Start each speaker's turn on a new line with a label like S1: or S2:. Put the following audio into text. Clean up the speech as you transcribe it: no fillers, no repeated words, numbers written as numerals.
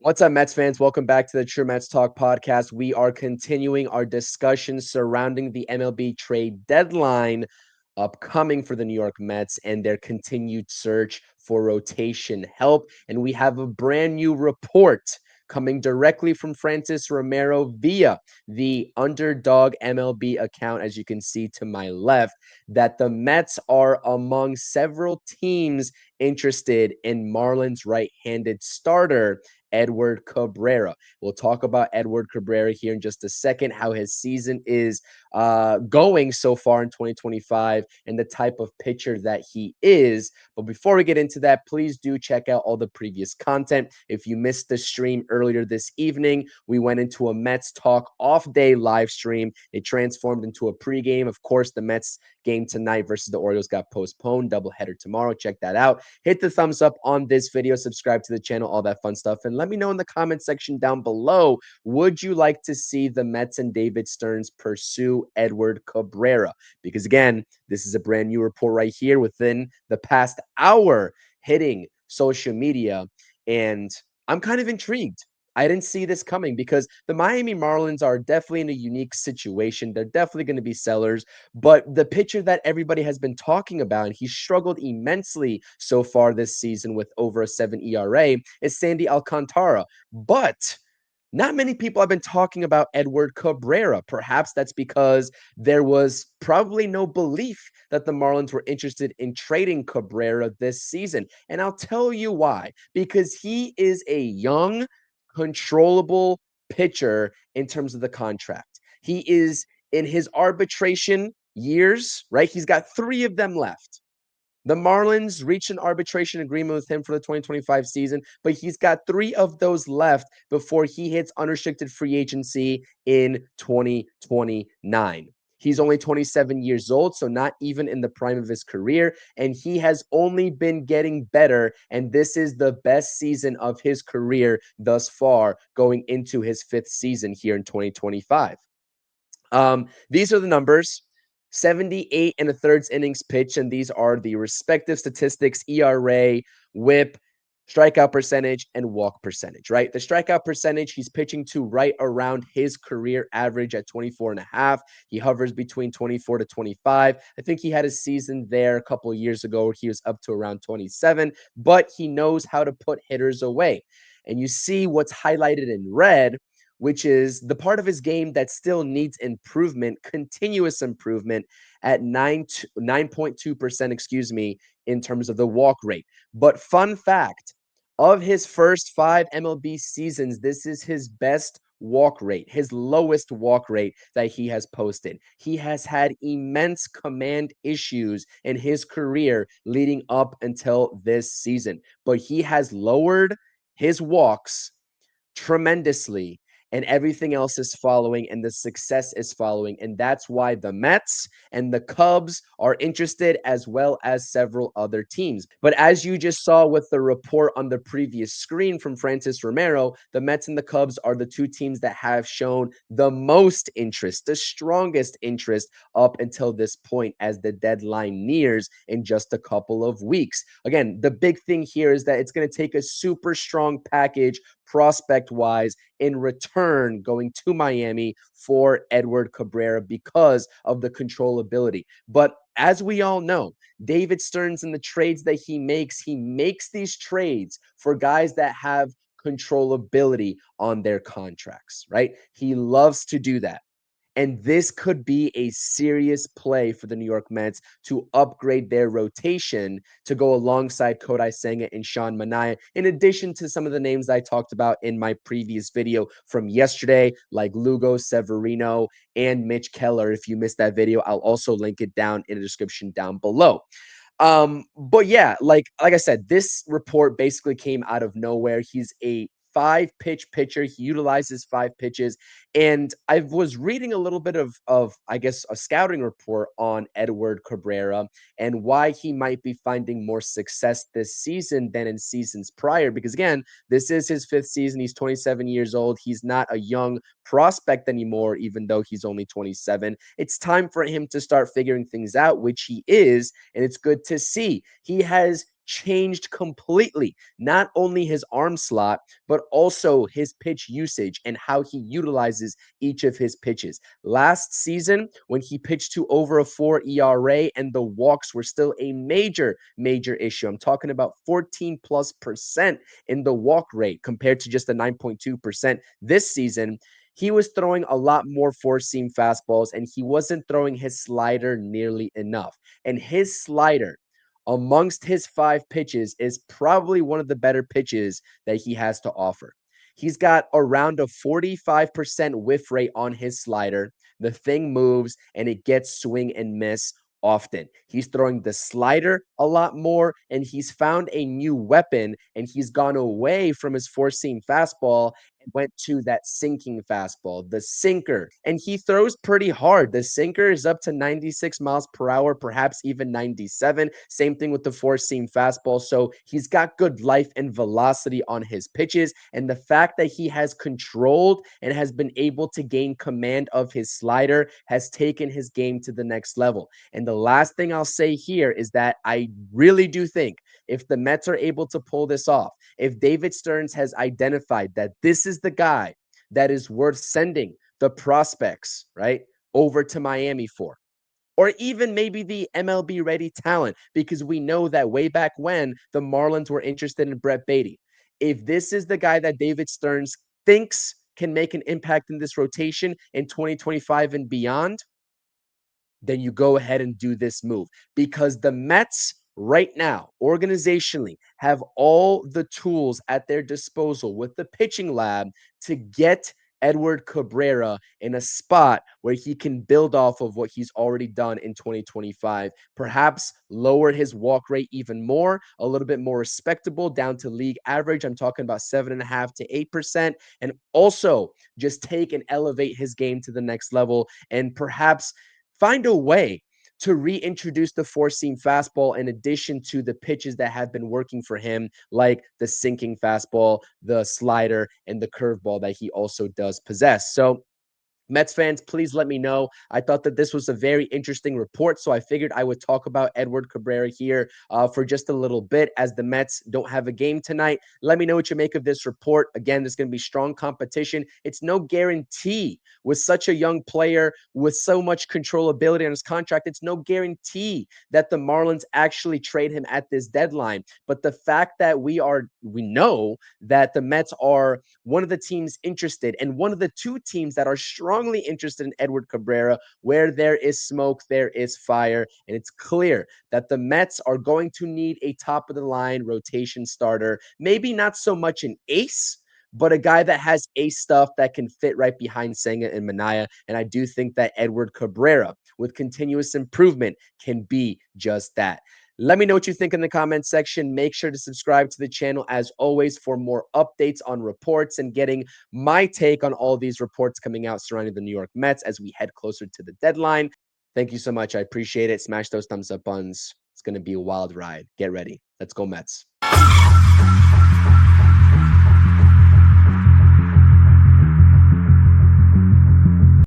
S1: What's up, Mets fans? Welcome back to the True Mets Talk podcast. We are continuing our discussion surrounding the MLB trade deadline upcoming for the New York Mets and their continued search for rotation help. And we have a brand new report coming directly from Francis Romero via the Underdog MLB account, as you can see to my left, that the Mets are among several teams interested in Marlins right-handed starter Edward Cabrera. We'll talk about Edward Cabrera here in just a second, how his season is going so far in 2025 and the type of pitcher that he is. But before we get into that, please do check out all the previous content. If you missed the stream earlier this evening, we went into a Mets Talk off-day live stream. It transformed into a pregame. Of course, the Mets game tonight versus the Orioles got postponed. Doubleheader tomorrow. Check that out. Hit the thumbs up on this video. Subscribe to the channel, all that fun stuff. And let me know in the comment section down below, would you like to see the Mets and David Stearns pursue Edward Cabrera? Because again, this is a brand new report right here within the past hour hitting social media. And I'm kind of intrigued. I didn't see this coming because the Miami Marlins are definitely in a unique situation. They're definitely going to be sellers, but the pitcher that everybody has been talking about, and he's struggled immensely so far this season with over a 7 ERA, is Sandy Alcantara. But not many people have been talking about Edward Cabrera. Perhaps that's because there was probably no belief that the Marlins were interested in trading Cabrera this season. And I'll tell you why. Because he is a young, controllable pitcher in terms of the contract. He is in his arbitration years, right? He's got 3 of them left. The Marlins reached an arbitration agreement with him for the 2025 season, but he's got 3 of those left before he hits unrestricted free agency in 2029. He's only 27 years old, so not even in the prime of his career, and he has only been getting better, and this is the best season of his career thus far, going into his 5th season here in 2025. These are the numbers. 78 and a thirds innings pitched, and these are the respective statistics: ERA, whip, strikeout percentage, and walk percentage, right? The strikeout percentage, he's pitching to right around his career average at 24 and a half. He hovers between 24 to 25. I think he had a season there a couple of years ago where he was up to around 27, but he knows how to put hitters away. And you see what's highlighted in red, which is the part of his game that still needs improvement, continuous improvement at 9.2%, excuse me, in terms of the walk rate. But fun fact, of his first 5 MLB seasons, this is his best walk rate, his lowest walk rate that he has posted. He has had immense command issues in his career leading up until this season, but he has lowered his walks tremendously, and everything else is following, and the success is following. And that's why the Mets and the Cubs are interested, as well as several other teams. But as you just saw with the report on the previous screen from Francis Romero, the Mets and the Cubs are the 2 teams that have shown the most interest, the strongest interest up until this point, as the deadline nears in just a couple of weeks. Again, the big thing here is that it's going to take a super strong package prospect wise in return going to Miami for Edward Cabrera because of the controllability. But as we all know, David Stearns and the trades that he makes these trades for guys that have controllability on their contracts, right? He loves to do that. And this could be a serious play for the New York Mets to upgrade their rotation to go alongside Kodai Senga and Sean Manaea, in addition to some of the names I talked about in my previous video from yesterday, like Lugo, Severino, and Mitch Keller. If you missed that video, I'll also link it down in the description down below. But yeah, like I said, this report basically came out of nowhere. He's a 5-pitch pitcher. He utilizes 5 pitches. And I was reading a little bit of I guess a scouting report on Edward Cabrera and why he might be finding more success this season than in seasons prior. Because again, this is his 5th season. He's 27 years old. He's not a young prospect anymore, even though he's only 27. It's time for him to start figuring things out, which he is, and it's good to see. He has changed completely. Not only his arm slot, but also his pitch usage and how he utilizes each of his pitches. Last season, when he pitched to over a 4 ERA and the walks were still a major issue. I'm talking about 14+% in the walk rate compared to just the 9.2% this season. He was throwing a lot more four seam fastballs and he wasn't throwing his slider nearly enough. And his slider, amongst his five pitches, is probably one of the better pitches that he has to offer. He's got around a 45% whiff rate on his slider. The thing moves and it gets swing and miss often. He's throwing the slider a lot more, and he's found a new weapon, and he's gone away from his four seam fastball and went to that sinking fastball, the sinker. And he throws pretty hard. The sinker is up to 96 miles per hour, perhaps even 97. Same thing with the four seam fastball. So he's got good life and velocity on his pitches. And the fact that he has controlled and has been able to gain command of his slider has taken his game to the next level. And the last thing I'll say here is that I really do think if the Mets are able to pull this off, if David Stearns has identified that this is the guy that is worth sending the prospects, right, over to Miami for, or even maybe the MLB ready talent, because we know that way back when the Marlins were interested in Brett Beatty. If this is the guy that David Stearns thinks can make an impact in this rotation in 2025 and beyond, then you go ahead and do this move, because the Mets right now, organizationally, have all the tools at their disposal with the pitching lab to get Edward Cabrera in a spot where he can build off of what he's already done in 2025. Perhaps lower his walk rate even more, a little bit more respectable, down to league average. I'm talking about 7.5 to 8%. And also just take and elevate his game to the next level, and perhaps find a way to reintroduce the four seam fastball in addition to the pitches that have been working for him, like the sinking fastball, the slider, and the curveball that he also does possess. So, Mets fans, please let me know. I thought that this was a very interesting report, so I figured I would talk about Edward Cabrera here for just a little bit, as the Mets don't have a game tonight. Let me know what you make of this report. Again, there's going to be strong competition. It's no guarantee with such a young player with so much controllability on his contract. It's no guarantee that the Marlins actually trade him at this deadline. But the fact that we know that the Mets are one of the teams interested and one of the two teams that are strongly interested in Edward Cabrera. Where there is smoke, there is fire. And it's clear that the Mets are going to need a top of the line rotation starter. Maybe not so much an ace, but a guy that has ace stuff that can fit right behind Senga and Manaea. And I do think that Edward Cabrera, with continuous improvement, can be just that. Let me know what you think in the comments section. Make sure to subscribe to the channel as always for more updates on reports and getting my take on all these reports coming out surrounding the New York Mets as we head closer to the deadline. Thank you so much. I appreciate it. Smash those thumbs up buttons. It's going to be a wild ride. Get ready. Let's go, Mets.